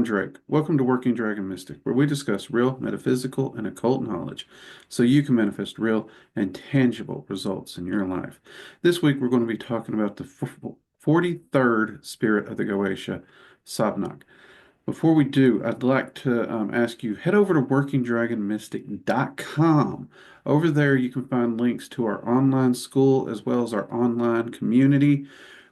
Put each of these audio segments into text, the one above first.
Drake. Welcome to Working Dragon Mystic, where we discuss real, metaphysical, and occult knowledge so you can manifest real and tangible results in your life. This week, we're going to be talking about the 43rd spirit of the Goetia, Sabnak. Before we do, I'd like to ask you, head over to workingdragonmystic.com. Over there, you can find links to our online school as well as our online community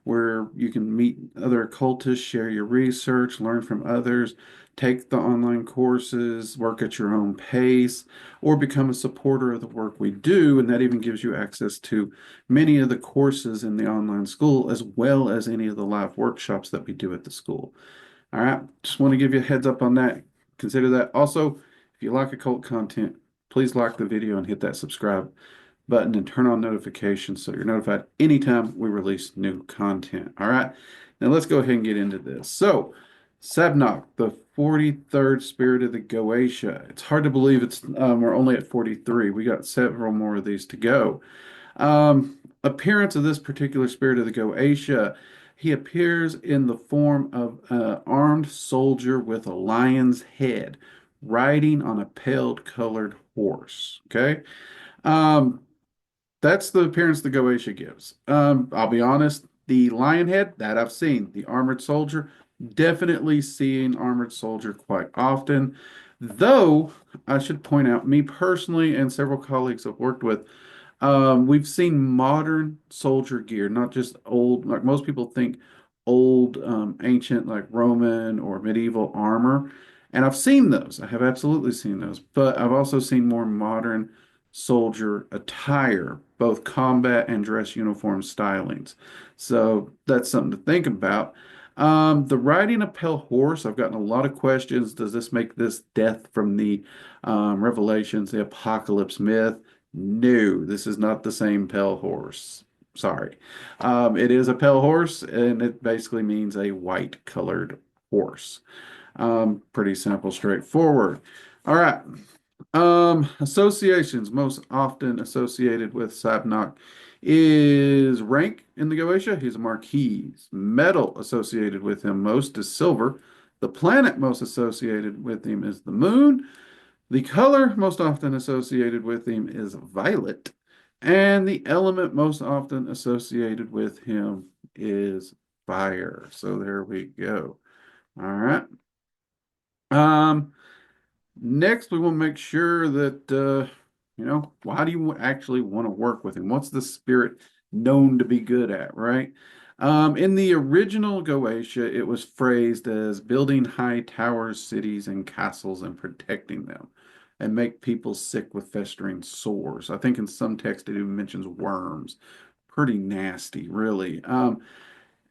where you can meet other occultists, share your research, learn from others, take the online courses, work at your own pace, or become a supporter of the work we do. And that even gives you access to many of the courses in the online school, as well as any of the live workshops that we do at the school. All right, just want to give you a heads up on that. Consider that. Also, if you like occult content, please like the video and hit that subscribe button and turn on notifications so you're notified anytime we release new content. All right, now let's go ahead and get into this. So, Sabnak, the 43rd spirit of the Goetia. It's hard to believe we're only at 43. We got several more of these to go. Appearance of this particular spirit of the Goetia. He appears in the form of an armed soldier with a lion's head, riding on a pale-colored horse. Okay. Um, that's the appearance the Goetia gives. I'll be honest, the lion head, that I've seen. The armored soldier, definitely seeing armored soldier quite often. Though, I should point out, me personally and several colleagues I've worked with, we've seen modern soldier gear, not just old, like most people think old, ancient, like Roman or medieval armor. And I've seen those. I have absolutely seen those. But I've also seen more modern soldier attire, both combat and dress uniform stylings. So that's something to think about. The riding a pale horse, I've gotten a lot of questions. Does this make this death from the Revelations, the apocalypse myth? No, this is not the same pale horse. Sorry. It is a pale horse, and it basically means a white colored horse. Pretty simple, straightforward. All right. Associations most often associated with Sabnak is rank in the Goetia. He's a Marquis. Metal associated with him most is silver. The planet most associated with him is the moon. The color most often associated with him is violet. And the element most often associated with him is fire. So there we go. All right. Um, Next, we want to make sure that, why do you actually want to work with him? What's the spirit known to be good at, right? In the original Goetia, it was phrased as building high towers, cities, and castles and protecting them and make people sick with festering sores. I think in some text it even mentions worms. Pretty nasty, really.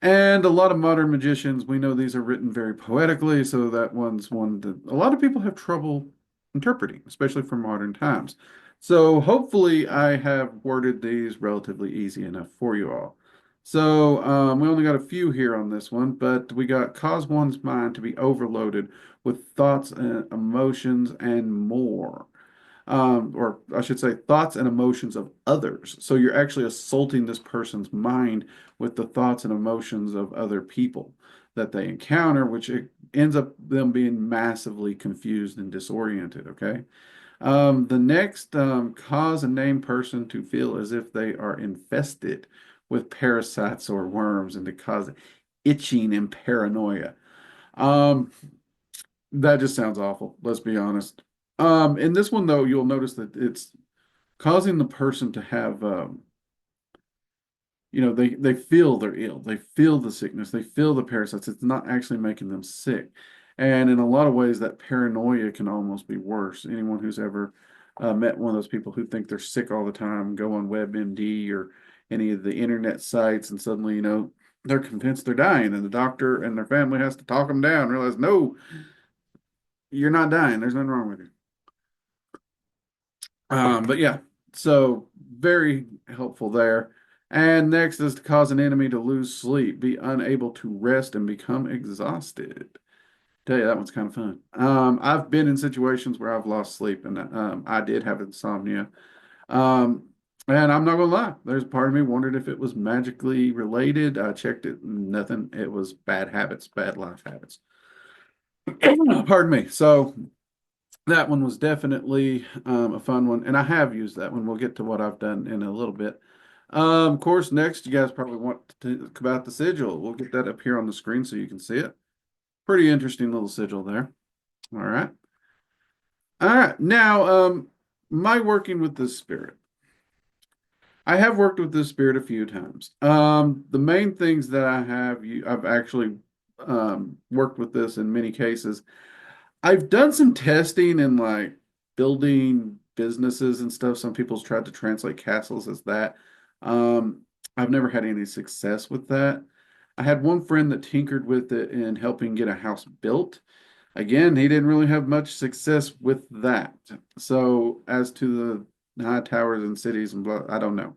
And a lot of modern magicians, we know these are written very poetically, so that one's one that a lot of people have trouble interpreting, especially for modern times. So hopefully I have worded these relatively easy enough for you all. So we only got a few here on this one, but we got cause one's mind to be overloaded with thoughts and emotions and more. Or I should say, thoughts and emotions of others. So you're actually assaulting this person's mind with the thoughts and emotions of other people that they encounter, which it ends up them being massively confused and disoriented. Okay. The next cause a named person to feel as if they are infested with parasites or worms and to cause itching and paranoia. Um, that just sounds awful. Let's be honest. In this one, though, you'll notice that it's causing the person to have, they feel they're ill. They feel the sickness. They feel the parasites. It's not actually making them sick. And in a lot of ways, that paranoia can almost be worse. Anyone who's ever met one of those people who think they're sick all the time, go on WebMD or any of the internet sites, and suddenly, they're convinced they're dying, and the doctor and their family has to talk them down, realize, no, you're not dying. There's nothing wrong with you. But yeah, so very helpful there. And next is to cause an enemy to lose sleep, be unable to rest, and become exhausted. Tell you that one's kind of fun. I've been in situations where I've lost sleep, and I did have insomnia. Um, and I'm not gonna lie, there's a part of me wondered if it was magically related. I checked it, nothing. It was bad habits, bad life habits. Pardon me. So that one was definitely a fun one, and I have used that one. We'll get to what I've done in a little bit. Of course, next you guys probably want to talk about the sigil. We'll get that up here on the screen so you can see it. Pretty interesting little sigil there. All right. All right. Now, my working with this spirit. I have worked with this spirit a few times. The main things that I've actually worked with this in many cases. I've done some testing in like building businesses and stuff. Some people's tried to translate castles as that. Um, I've never had any success with that. I had one friend that tinkered with it in helping get a house built. Again, he didn't really have much success with that. So as to the high towers and cities and blah, I don't know.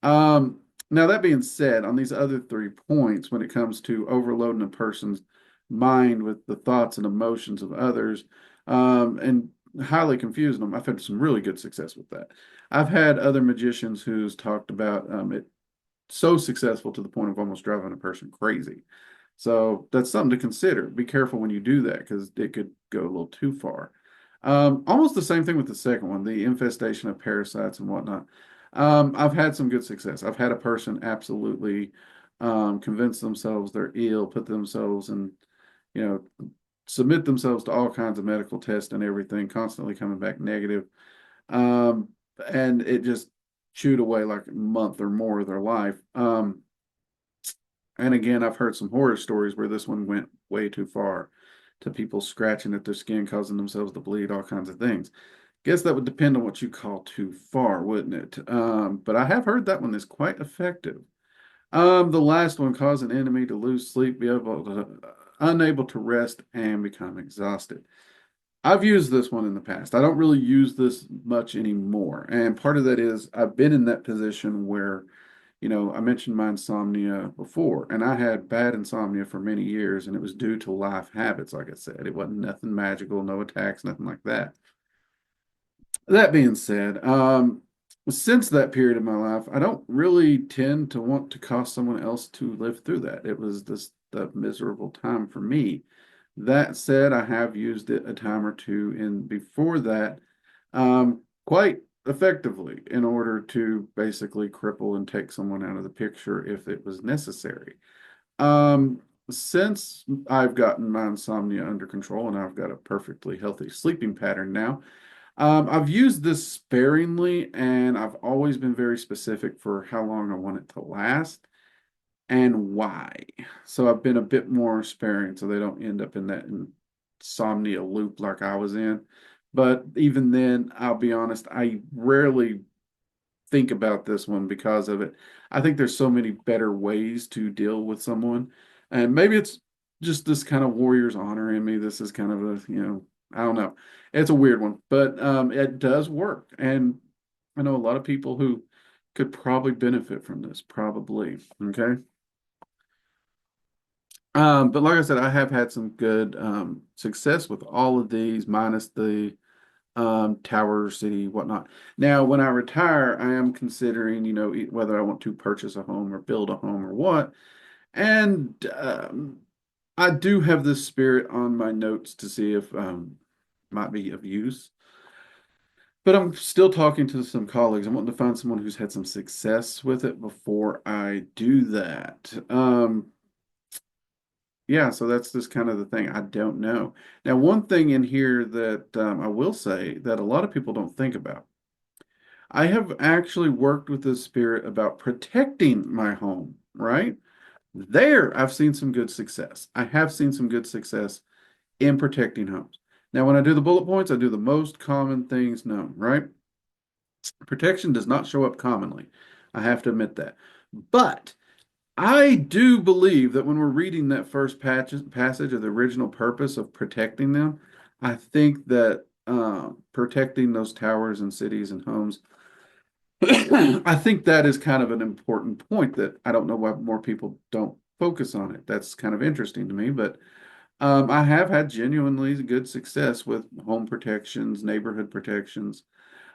Now that being said, on these other 3 points, when it comes to overloading a person's mind with the thoughts and emotions of others, and highly confusing them, I've had some really good success with that. I've had other magicians who's talked about it so successful to the point of almost driving a person crazy. So that's something to consider. Be careful when you do that because it could go a little too far. Almost the same thing with the second one, the infestation of parasites and whatnot. I've had some good success. I've had a person absolutely convince themselves they're ill, put themselves in, you know, submit themselves to all kinds of medical tests and everything, constantly coming back negative. Um, and it just chewed away like a month or more of their life. And again, I've heard some horror stories where this one went way too far to people scratching at their skin, causing themselves to bleed, all kinds of things. Guess that would depend on what you call too far, wouldn't it? But I have heard that one is quite effective. The last one, cause an enemy to lose sleep, be able to unable to rest and become exhausted. I've used this one in the past. I don't really use this much anymore. And part of that is I've been in that position where, I mentioned my insomnia before, and I had bad insomnia for many years, and it was due to life habits, like I said. It wasn't nothing magical, no attacks, nothing like that. That being said, since that period of my life, I don't really tend to want to cause someone else to live through that. It was just a miserable time for me. That said, I have used it a time or two, and before that, quite effectively in order to basically cripple and take someone out of the picture if it was necessary. Since I've gotten my insomnia under control and I've got a perfectly healthy sleeping pattern now, I've used this sparingly, and I've always been very specific for how long I want it to last and why. So I've been a bit more sparing so they don't end up in that insomnia loop like I was in. But even then, I'll be honest, I rarely think about this one because of it. I think there's so many better ways to deal with someone. And maybe it's just this kind of warrior's honor in me. This is kind of I don't know. It's a weird one, but it does work. And I know a lot of people who could probably benefit from this, probably. Okay. But like I said, I have had some good success with all of these, minus the Tower City, whatnot. Now, when I retire, I am considering, whether I want to purchase a home or build a home or what. And I do have this spirit on my notes to see if might be of use. But I'm still talking to some colleagues. I want to find someone who's had some success with it before I do that. Yeah, so that's just kind of the thing. I don't know. Now, one thing in here that I will say that a lot of people don't think about. I have actually worked with the spirit about protecting my home, right? There, I've seen some good success. I have seen some good success in protecting homes. Now, when I do the bullet points, I do the most common things known, right? Protection does not show up commonly. I have to admit that. But I do believe that when we're reading that first passage of the original purpose of protecting them, I think that protecting those towers and cities and homes, I think that is kind of an important point that I don't know why more people don't focus on it. That's kind of interesting to me, but I have had genuinely good success with home protections, neighborhood protections.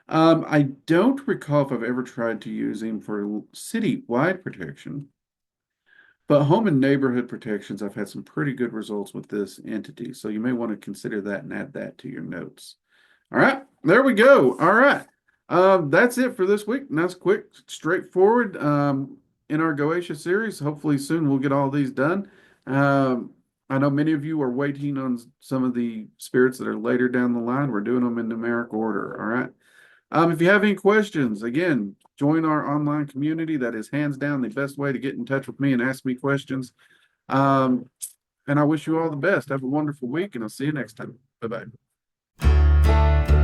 I don't recall if I've ever tried to use him for city-wide protection. But home and neighborhood protections, I've had some pretty good results with this entity. So you may want to consider that and add that to your notes. All right, there we go. All right. That's it for this week. Nice, quick, straightforward in our Goetia series. Hopefully soon we'll get all these done. I know many of you are waiting on some of the spirits that are later down the line. We're doing them in numeric order. All right. If you have any questions, again, join our online community. That is hands down the best way to get in touch with me and ask me questions. And I wish you all the best. Have a wonderful week, and I'll see you next time. Bye bye.